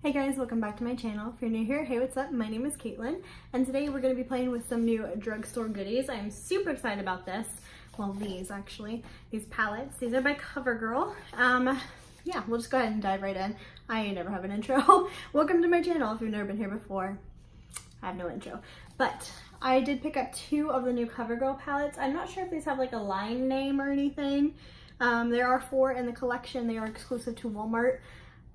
Hey guys, welcome back to my channel. If you're new here, hey, what's up? My name is Caitlin, and today we're going to be playing with some new drugstore goodies. I'm super excited about this. Well, these palettes. These are by CoverGirl. Yeah, we'll just go ahead and dive right in. I never have an intro. Welcome to my channel. If you've never been here before, I have no intro. But I did pick up two of the new CoverGirl palettes. I'm not sure if these have like a line name or anything. There are 4 in the collection. They are exclusive to Walmart.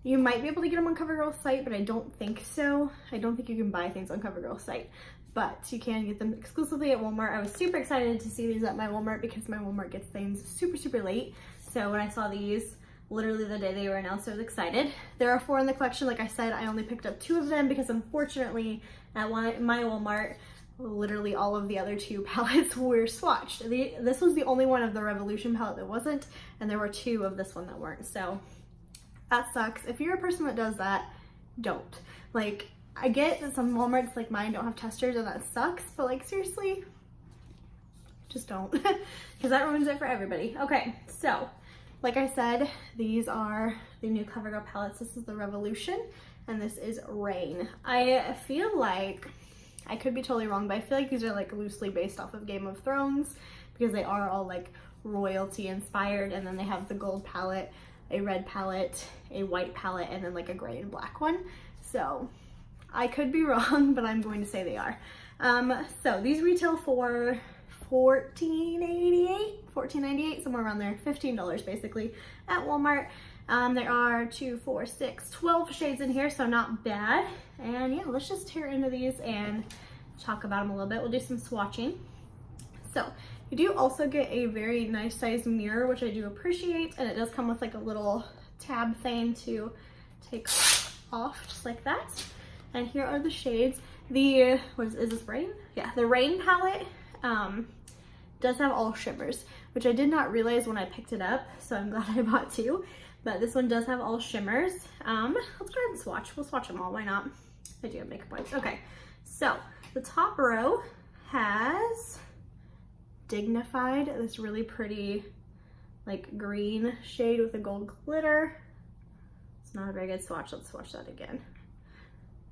You might be able to get them on CoverGirl's site, but I don't think so. I don't think you can buy things on CoverGirl's site, but you can get them exclusively at Walmart. I was super excited to see these at my Walmart because my Walmart gets things super late. So when I saw these, literally the day they were announced, I was excited. There are 4 in the collection. Like I said, I only picked up 2 of them because unfortunately at my Walmart, literally all of the other 2 palettes were swatched. This was the only one of the Revolution palette that wasn't, and there were 2 of this one that weren't. So that sucks. If you're a person that does that, don't. Like, I get that some Walmarts like mine don't have testers and that sucks, but like seriously, just don't, because that ruins it for everybody. Okay, so like I said, these are the new CoverGirl palettes. This is the Revolution and this is Rain. I feel like, I could be totally wrong, but I feel like these are like loosely based off of Game of Thrones because they are all like royalty inspired, and then they have the gold palette, a red palette, a white palette, and then like a gray and black one. So I could be wrong, but I'm going to say they are. So these retail for $14.98, somewhere around there, $15 basically at Walmart. There are 2, 4, 6, 12 shades in here, so not bad. And yeah, let's just tear into these and talk about them a little bit. We'll do some swatching. So you do also get a very nice sized mirror, which I do appreciate, and it does come with like a little tab thing to take off, just like that. And here are the shades. The, is this Rain? Yeah, the Rain palette does have all shimmers, which I did not realize when I picked it up, so I'm glad I bought 2. But this one does have all shimmers. Let's go ahead and swatch. We'll swatch them all, why not? I do have makeup wipes. Okay, so the top row has Dignified, this really pretty like green shade with a gold glitter. It's not a very good swatch. Let's swatch that again.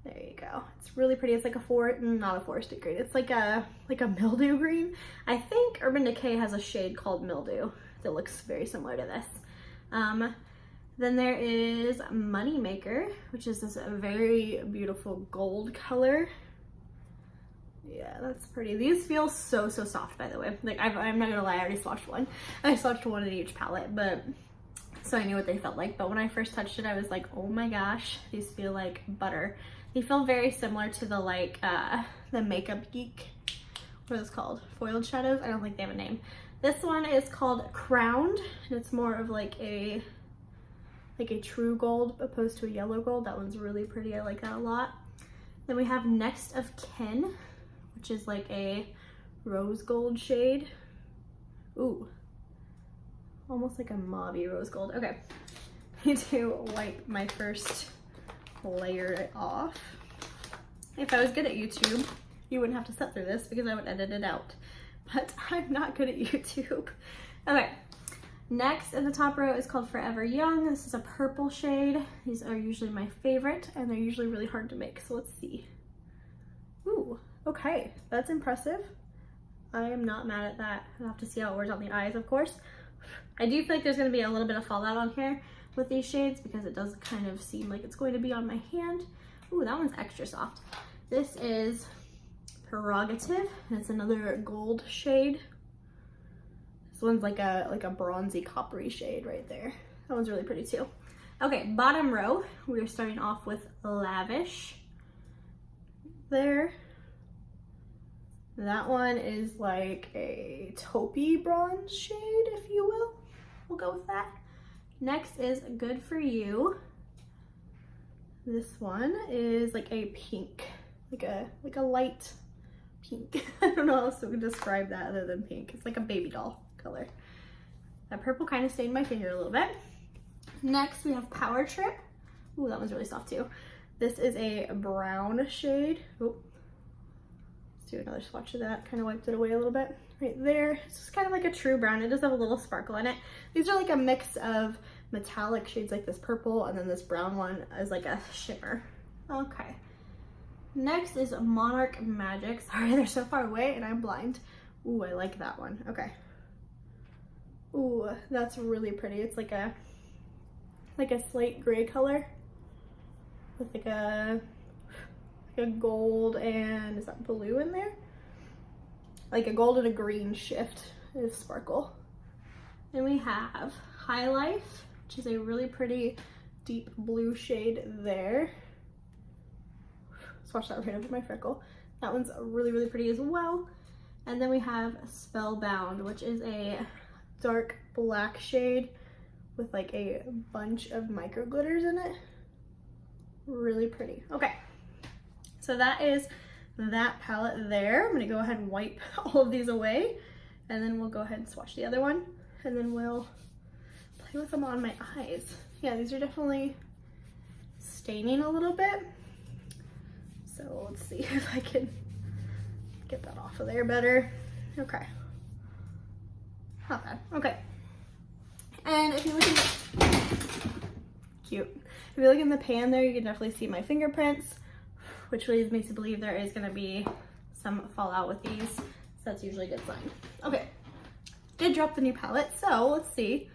There you go. It's really pretty. It's like not a forested green. It's like a mildew green. I think Urban Decay has a shade called Mildew that looks very similar to this. Then there is Moneymaker, which is this very beautiful gold color. Yeah, that's pretty. These feel so soft, by the way. Like, I'm not gonna lie, I already swatched one. I swatched one in each palette, but so I knew what they felt like. But when I first touched it, I was like, oh my gosh, these feel like butter. They feel very similar to the like the Makeup Geek. What is it called? Foiled Shadows? I don't think they have a name. This one is called Crowned, and it's more of like a true gold opposed to a yellow gold. That one's really pretty. I like that a lot. Then we have Next of Kin, which is like a rose gold shade. Ooh, almost like a mauvey rose gold. Okay, I need to wipe my first layer off. If I was good at YouTube, you wouldn't have to sit through this because I would edit it out, but I'm not good at YouTube. Okay, next in the top row is called Forever Young. This is a purple shade. These are usually my favorite, and they're usually really hard to make, so let's see. Ooh, okay, that's impressive. I am not mad at that. I'll have to see how it wears on the eyes, of course. I do feel like there's going to be a little bit of fallout on here with these shades because it does kind of seem like it's going to be on my hand. Ooh, that one's extra soft. This is Prerogative, and it's another gold shade. This one's like a bronzy coppery shade right there. That one's really pretty too. Okay, bottom row, we're starting off with Lavish. There. That one is like a taupey bronze shade, if you will. We'll go with that. Next is Good For You. This one is like a pink, like a light pink. I don't know how else to describe that other than pink. It's like a baby doll color. That purple kind of stained my finger a little bit. Next we have Power Trip. Ooh, that one's really soft too. This is a brown shade. Oh, let's do another swatch of that. Kind of wiped it away a little bit. Right there. It's just kind of like a true brown. It does have a little sparkle in it. These are like a mix of metallic shades like this purple, and then this brown one is like a shimmer. Okay. Next is Monarch Magic. Sorry, they're so far away and I'm blind. Ooh, I like that one. Okay. Ooh, that's really pretty. It's like a slate gray color with like a gold and is that blue in there? Like a gold and a green shift is sparkle. And we have High Life, which is a really pretty deep blue shade there. Swatch that right over my freckle. That one's really, really pretty as well. And then we have Spellbound, which is a dark black shade with like a bunch of micro glitters in it. Really pretty. Okay, so that is that palette there. I'm gonna go ahead and wipe all of these away, and then we'll go ahead and swatch the other one, and then we'll play with them on my eyes. Yeah, these are definitely staining a little bit. So let's see if I can get that off of there better. Okay. Not bad. Okay. And if you look in the, cute. If you look in the pan there, you can definitely see my fingerprints, which leads me to believe there is going to be some fallout with these. So that's usually a good sign. Okay. Did drop the new palette, so let's see.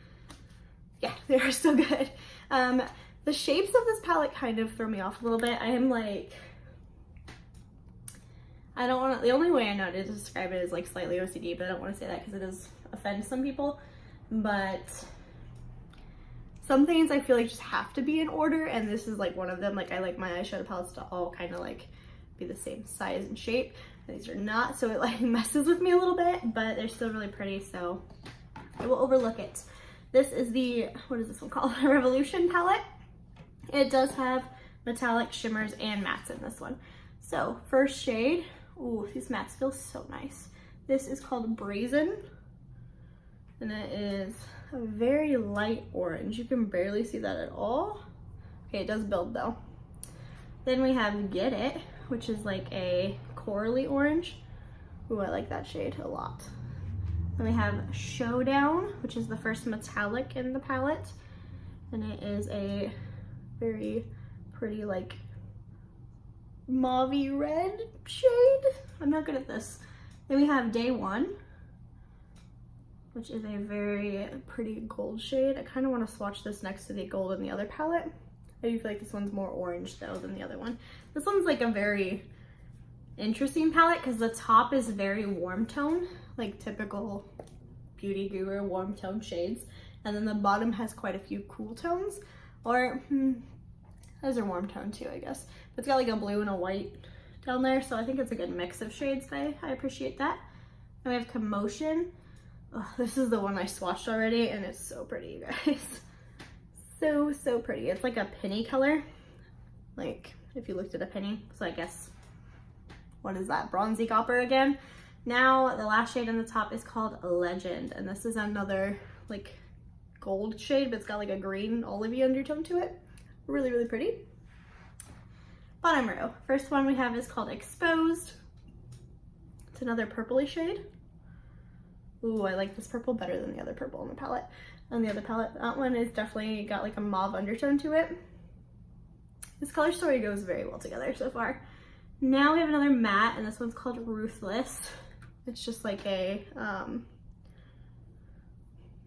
Yeah, they are still good. The shapes of this palette kind of throw me off a little bit. I am like, I don't want to, the only way I know to describe it is like slightly OCD, but I don't want to say that because it does offend some people. But some things I feel like just have to be in order, and this is like one of them. Like I like my eyeshadow palettes to all kind of like be the same size and shape. These are not, so it like messes with me a little bit, but they're still really pretty, so I will overlook it. This is the, what is this one called? Revolution palette. It does have metallic shimmers and mattes in this one. So first shade, ooh, these mattes feel so nice. This is called Brazen, and it is a very light orange. You can barely see that at all. Okay, it does build though. Then we have Get It, which is like a corally orange. Ooh, I like that shade a lot. Then we have Showdown, which is the first metallic in the palette, and it is a very pretty like mauve-y red shade. I'm not good at this. Then we have Day One, which is a very pretty gold shade. I kind of want to swatch this next to the gold in the other palette. I do feel like this one's more orange though than the other one. This one's like a very interesting palette because the top is very warm tone, like typical beauty guru warm tone shades, and then the bottom has quite a few cool tones, or those are warm tone too, I guess. But it's got like a blue and a white down there, so I think it's a good mix of shades. I appreciate that. Then we have Commotion. Oh, this is the one I swatched already, and it's so pretty, you guys. So pretty. It's like a penny color, like if you looked at a penny. So I guess, what is that, bronzy copper again? Now the last shade on the top is called Legend, and this is another like gold shade, but it's got like a green olivey undertone to it. Really, really pretty. Bottom row. First one we have is called Exposed. It's another purpley shade. Ooh, I like this purple better than the other purple on the palette. On the other palette, that one is definitely got like a mauve undertone to it. This color story goes very well together so far. Now we have another matte, and this one's called Ruthless. It's just like a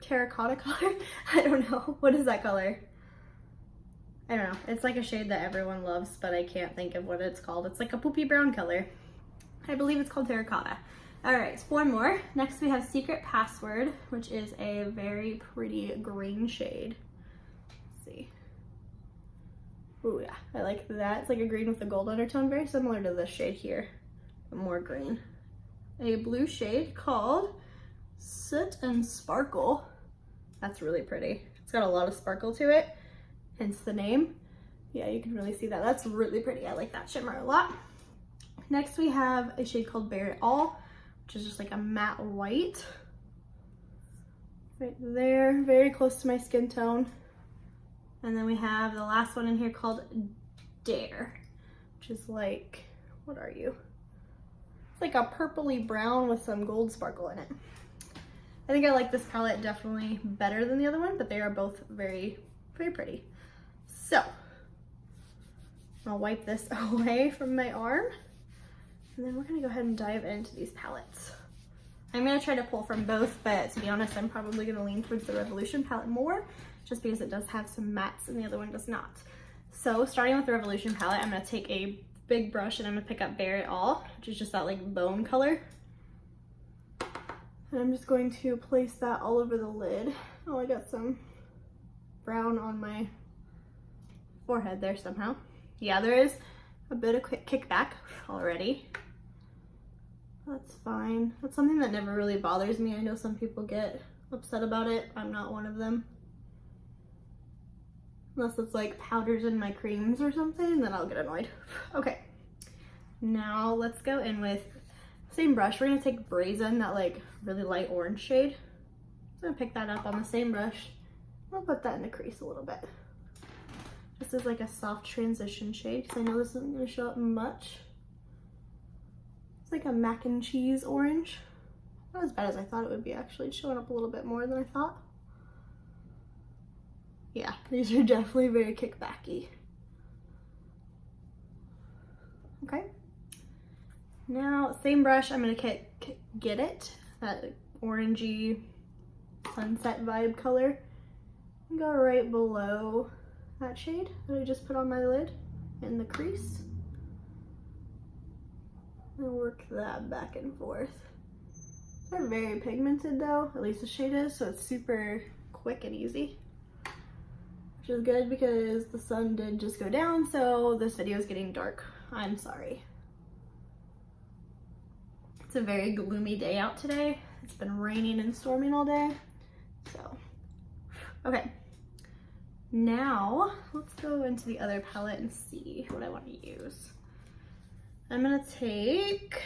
terracotta color. I don't know. What is that color? I don't know. It's like a shade that everyone loves, but I can't think of what it's called. It's like a poopy brown color. I believe it's called terracotta. All right, four more. Next we have Secret Password, which is a very pretty green shade. Let's see. Ooh, yeah, I like that. It's like a green with a gold undertone, very similar to this shade here, but more green. A blue shade called Soot and Sparkle. That's really pretty. It's got a lot of sparkle to it, hence the name. Yeah, you can really see that. That's really pretty. I like that shimmer a lot. Next we have a shade called Bare It All, which is just like a matte white. Right there, very close to my skin tone. And then we have the last one in here called Dare, which is like, what are you? It's like a purpley brown with some gold sparkle in it. I think I like this palette definitely better than the other one, but they are both very, very pretty. So I'll wipe this away from my arm, and then we're gonna go ahead and dive into these palettes. I'm gonna try to pull from both, but to be honest, I'm probably gonna lean towards the Revolution palette more, just because it does have some mattes and the other one does not. So starting with the Revolution palette, I'm gonna take a big brush and I'm gonna pick up Bare It All, which is just that like bone color. And I'm just going to place that all over the lid. Oh, I got some brown on my forehead there somehow. Yeah, there is a bit of quick kickback already. That's fine. That's something that never really bothers me. I know some people get upset about it. I'm not one of them. Unless it's like powders in my creams or something, then I'll get annoyed. Okay, now let's go in with same brush. We're gonna take Brazen, that like really light orange shade. I'm gonna pick that up on the same brush. I'll put that in the crease a little bit. This is like a soft transition shade because I know this isn't gonna show up much. It's like a mac and cheese orange. Not as bad as I thought it would be actually. It's showing up a little bit more than I thought. Yeah, these are definitely very kickbacky. Okay. Now, same brush, I'm gonna get it, that orangey sunset vibe color, and go right below that shade that I just put on my lid in the crease. And work that back and forth. They're very pigmented though, at least the shade is, so it's super quick and easy. Which is good because the sun did just go down, so this video is getting dark. I'm sorry. It's a very gloomy day out today. It's been raining and storming all day. So, okay. Now, let's go into the other palette and see what I want to use. I'm gonna take,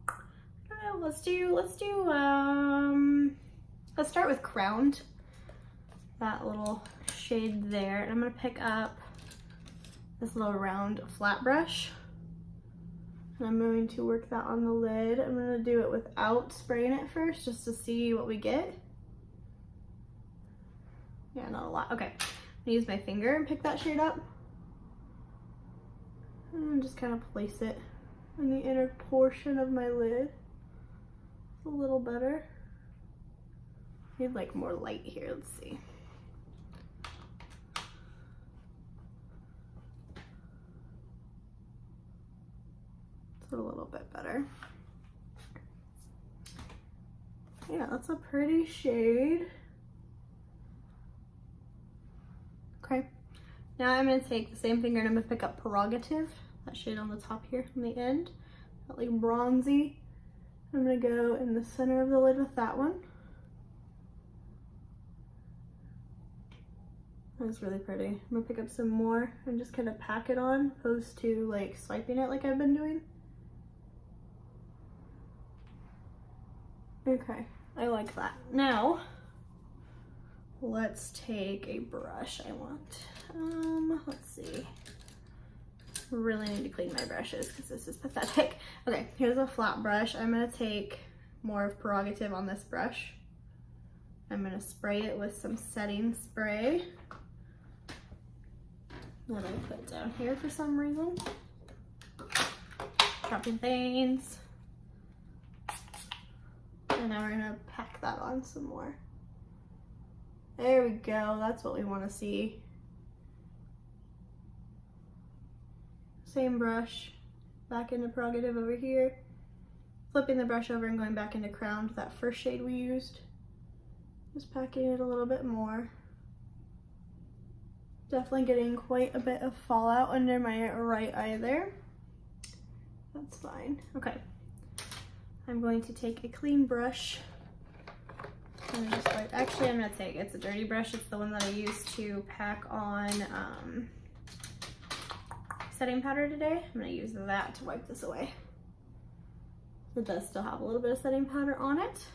I don't know, let's start with Crowned. That little shade there. And I'm gonna pick up this little round flat brush. And I'm going to work that on the lid. I'm gonna do it without spraying it first, just to see what we get. Yeah, not a lot. Okay, I'm gonna use my finger and pick that shade up. And just kind of place it in the inner portion of my lid. It's a little better. Need like more light here, let's see. A little bit better. Yeah, that's a pretty shade. Okay, now I'm gonna take the same finger and I'm gonna pick up Prerogative, that shade on the top here on the end, that like bronzy. I'm gonna go in the center of the lid with that one. That's really pretty. I'm gonna pick up some more and just kind of pack it on, opposed to like swiping it like I've been doing. Okay, I like that. Now, let's take a brush I want. Let's see. Really need to clean my brushes because this is pathetic. Okay, here's a flat brush. I'm gonna take more of Prerogative on this brush. I'm gonna spray it with some setting spray that I put down here for some reason. Dropping things. And now we're gonna pack that on some more. There we go, that's what we wanna see. Same brush, back into Prerogative over here. Flipping the brush over and going back into Crowned, that first shade we used. Just packing it a little bit more. Definitely getting quite a bit of fallout under my right eye there. That's fine, okay. I'm going to take a clean brush and just like, actually I'm gonna take, it's a dirty brush, it's the one that I used to pack on setting powder today. I'm gonna use that to wipe this away. It does still have a little bit of setting powder on it.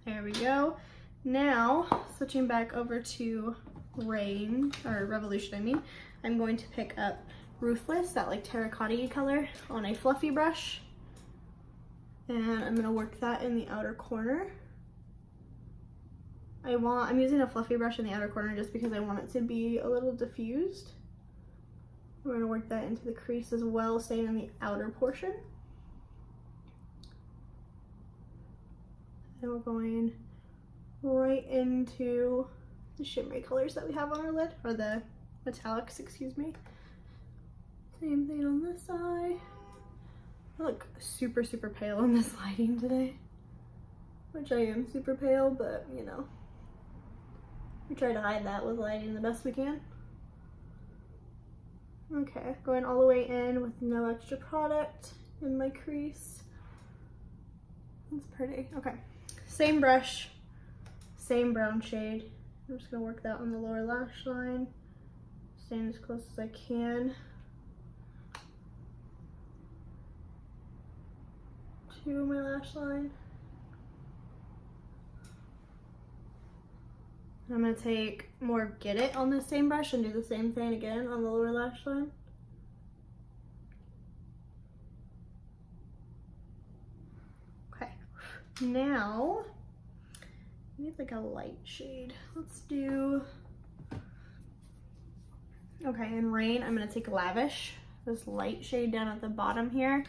There we go. Now, switching back over to Revolution, I mean, I'm going to pick up Ruthless, that like terracotta-y color, on a fluffy brush. And I'm gonna work that in the outer corner. I'm using a fluffy brush in the outer corner just because I want it to be a little diffused. We're gonna work that into the crease as well, staying in the outer portion. And we're going right into the shimmery colors that we have on our lid, or the metallics, excuse me. Same thing on this side. I look super, super pale in this lighting today, which I am super pale, but you know, we try to hide that with lighting the best we can. Okay, going all the way in with no extra product in my crease. That's pretty. Okay, same brush, same brown shade. I'm just gonna work that on the lower lash line, staying as close as I can to my lash line. I'm gonna take more Get It on the same brush and do the same thing again on the lower lash line. Okay, now I need like a light shade. Let's do, okay, in Rain, I'm gonna take Lavish, this light shade down at the bottom here,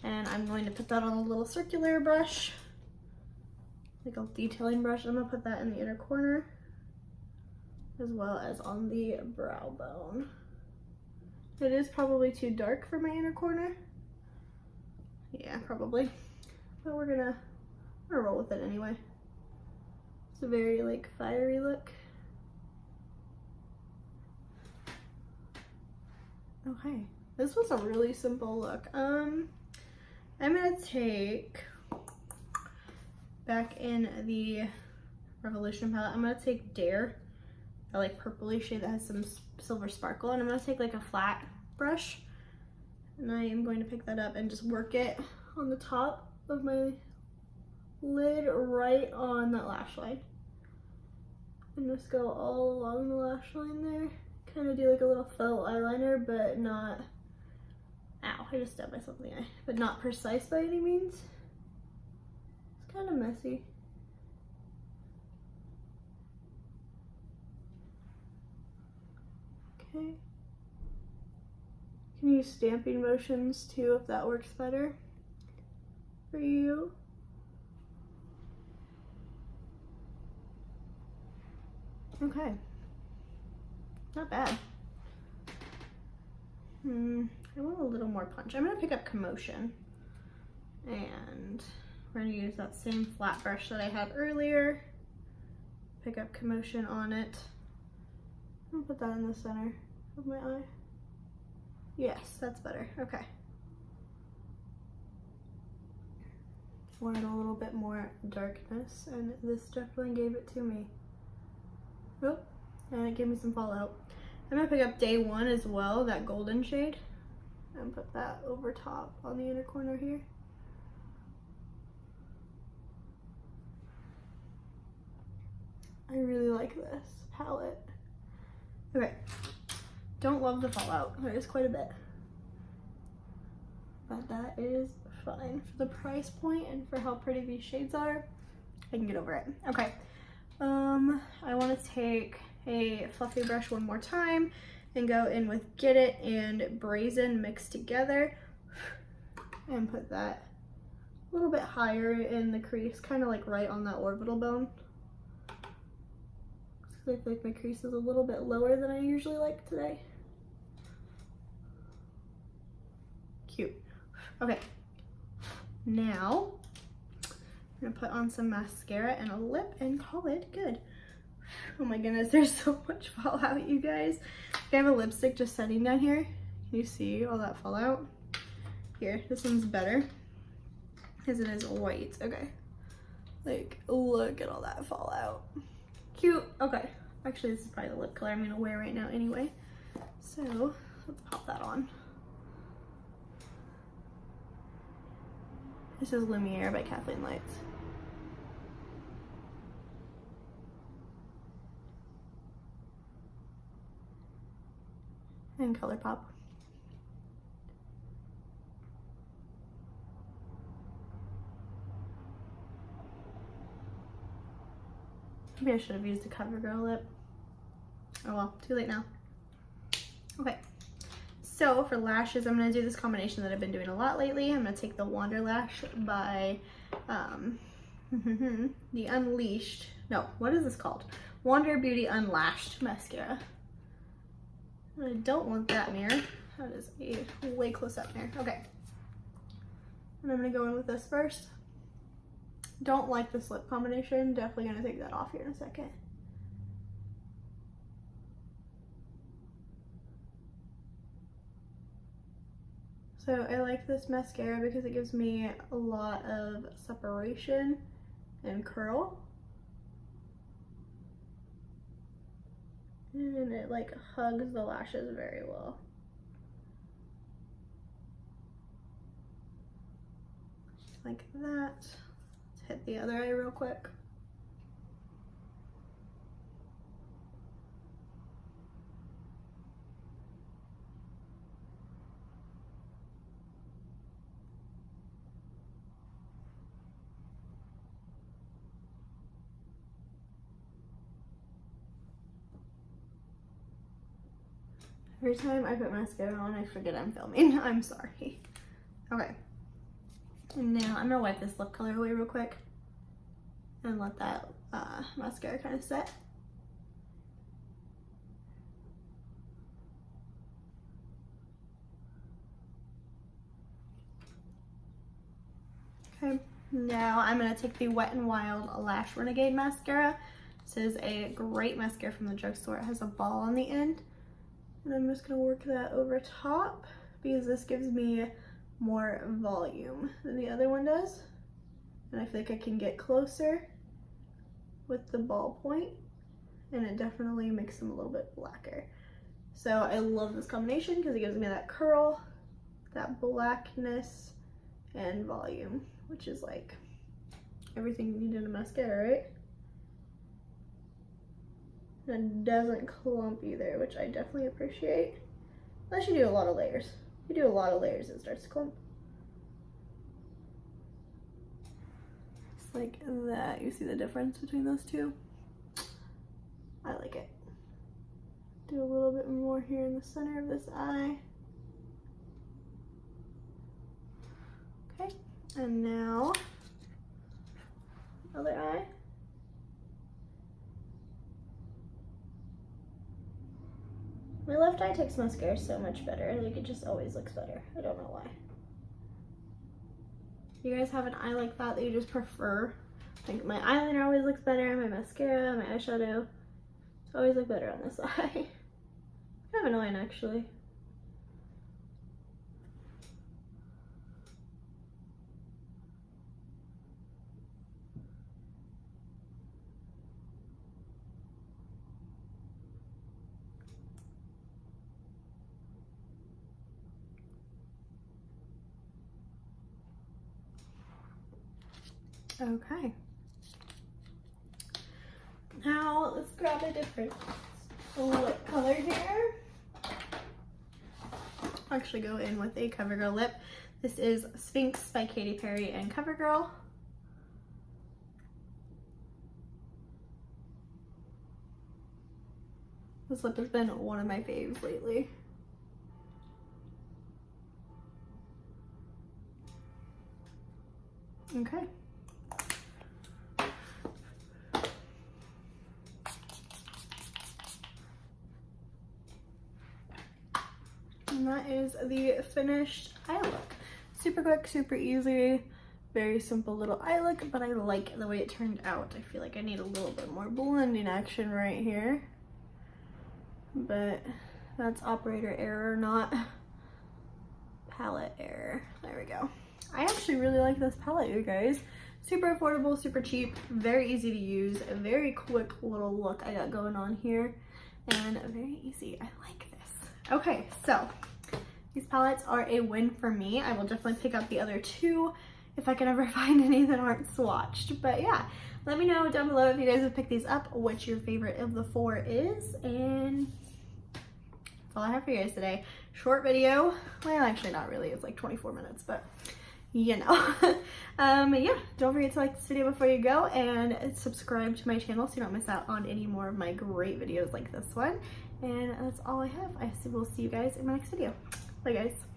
and I'm going to put that on a little circular brush, like a detailing brush. I'm gonna put that in the inner corner, as well as on the brow bone. It is probably too dark for my inner corner. Yeah, probably. But we're gonna roll with it anyway. It's a very like fiery look. Okay, this was a really simple look. I'm gonna take, back in the Revolution palette, I'm gonna take Dare, a like purpley shade that has some silver sparkle, and I'm gonna take like a flat brush, and I am going to pick that up and just work it on the top of my lid right on that lash line. And just go all along the lash line there. Kind of do like a little faux eyeliner, but not, ow, I just stabbed myself in the eye, but not precise by any means. It's kind of messy. Okay. You can use stamping motions too if that works better for you. Okay. Not bad. I want a little more punch. I'm gonna pick up Commotion, and we're gonna use that same flat brush that I had earlier. Pick up Commotion on it. I'm gonna put that in the center of my eye. Yes, that's better. Okay. Wanted a little bit more darkness, and this definitely gave it to me. Oh, and it gave me some fallout. I'm gonna pick up Day One as well, that golden shade, and put that over top on the inner corner here. I really like this palette. Okay, don't love the fallout. There is quite a bit, but that is fine for the price point and for how pretty these shades are. I can get over it. Okay, I want to take a fluffy brush one more time and go in with Get It and Brazen mixed together, and put that a little bit higher in the crease, kind of like right on that orbital bone. I feel like my crease is a little bit lower than I usually like today. Cute. Okay, now I'm gonna put on some mascara and a lip and call it good. Oh my goodness, there's so much fallout, you guys. I have a lipstick just setting down here. Can you see all that fallout? Here, this one's better because it is white. Okay, like look at all that fallout. Cute. Okay, actually this is probably the lip color I'm gonna wear right now anyway, so let's pop that on. This is Lumiere by Kathleen Lights. And ColourPop. Maybe I should have used a CoverGirl lip. Oh well, too late now. Okay, so for lashes, I'm gonna do this combination that I've been doing a lot lately. I'm gonna take the Wanderlash by the Unleashed, no, what is this called? Wander Beauty Unlashed mascara. I don't want that mirror. That is a way close up mirror. Okay. And I'm gonna go in with this first. Don't like this lip combination. Definitely gonna take that off here in a second. So I like this mascara because it gives me a lot of separation and curl. And it like hugs the lashes very well. Like that. Let's hit the other eye real quick. Every time I put mascara on, I forget I'm filming. I'm sorry. Okay. And now I'm gonna wipe this lip color away real quick and let that mascara kind of set. Okay, now I'm gonna take the Wet n Wild Lash Renegade mascara. This is a great mascara from the drugstore. It has a ball on the end. And I'm just gonna work that over top because this gives me more volume than the other one does. And I feel like I can get closer with the ball point, and it definitely makes them a little bit blacker. So I love this combination because it gives me that curl, that blackness, and volume, which is like everything you need in a mascara, right? And it doesn't clump either, which I definitely appreciate. Unless you do a lot of layers. If you do a lot of layers, it starts to clump. Just like that. You see the difference between those two? I like it. Do a little bit more here in the center of this eye. Okay, and now other eye. My left eye takes mascara so much better. Like, it just always looks better. I don't know why. You guys have an eye like that you just prefer? Like, my eyeliner always looks better, my mascara, my eyeshadow. It's always look better on this eye. Kind of annoying, actually. Okay. Now let's grab a different lip color here. I'll actually go in with a CoverGirl lip. This is Sphinx by Katy Perry and CoverGirl. This lip has been one of my faves lately. Okay. And that is the finished eye look. Super quick, super easy, very simple little eye look, but I like the way it turned out. I feel like I need a little bit more blending action right here, but that's operator error, not palette error. There we go. I actually really like this palette, you guys. Super affordable, super cheap, very easy to use, a very quick little look I got going on here, and very easy. I like this. Okay, so these palettes are a win for me. I will definitely pick up the other two if I can ever find any that aren't swatched. But yeah, let me know down below if you guys have picked these up, what your favorite of the four is, and that's all I have for you guys today. Short video. Well, actually not really, it's like 24 minutes, but you know. Yeah, don't forget to like this video before you go and subscribe to my channel so you don't miss out on any more of my great videos like this one. And that's all I have. I will see you guys in my next video. Bye guys.